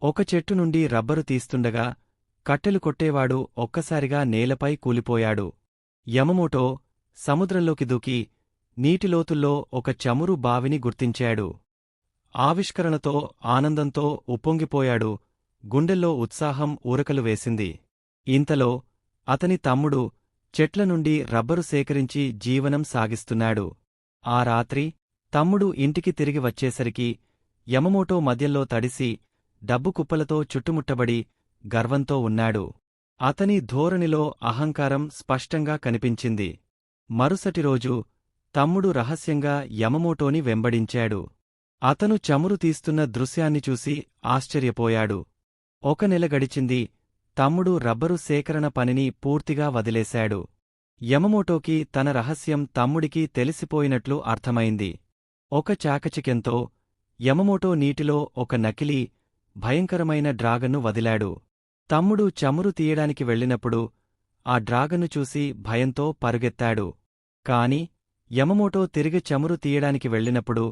ఒక చెట్టు నుండి రబ్బరు తీస్తుండగా కట్టెలు కొట్టేవాడు ఒక్కసారిగా నేలపై కూలిపోయాడు. యమమోటో సముద్రంలోకి దూకి నీటిలోతుల్లో ఒక చమురు బావిని గుర్తించాడు. ఆవిష్కరణతో ఆనందంతో ఉప్పొంగిపోయాడు. గుండెల్లో ఉత్సాహం ఊరకలు వేసింది. ఇంతలో అతని తమ్ముడు చెట్లనుండి రబ్బరు సేకరించి జీవనం సాగిస్తున్నాడు. ఆ రాత్రి తమ్ముడు ఇంటికి తిరిగి వచ్చేసరికి యమమోటో మద్యంలో తడిసి డబ్బు కుప్పలతో చుట్టుముట్టబడి గర్వంతో ఉన్నాడు. అతని ధోరణిలో అహంకారం స్పష్టంగా కనిపించింది. మరుసటిరోజు తమ్ముడు రహస్యంగా యమమోటోని వెంబడించాడు. అతను చమురు తీస్తున్న దృశ్యాన్ని చూసి ఆశ్చర్యపోయాడు. 1 నెల గడిచింది. తమ్ముడు రబ్బరు సేకరణ పనిని పూర్తిగా వదిలేశాడు. యమమోటోకి తన రహస్యం తమ్ముడికి తెలిసిపోయినట్లు అర్థమైంది. ఒక చాకచక్యంతో యమమోటో నీటిలో ఒక నకిలీ, భయంకరమైన డ్రాగన్ను వదిలాడు. తమ్ముడు చమురు తీయడానికి వెళ్ళినప్పుడు ఆ డ్రాగన్ను చూసి భయంతో పరుగెత్తాడు. కాని యమమోటో తిరిగి చమురు తీయడానికి వెళ్ళినప్పుడు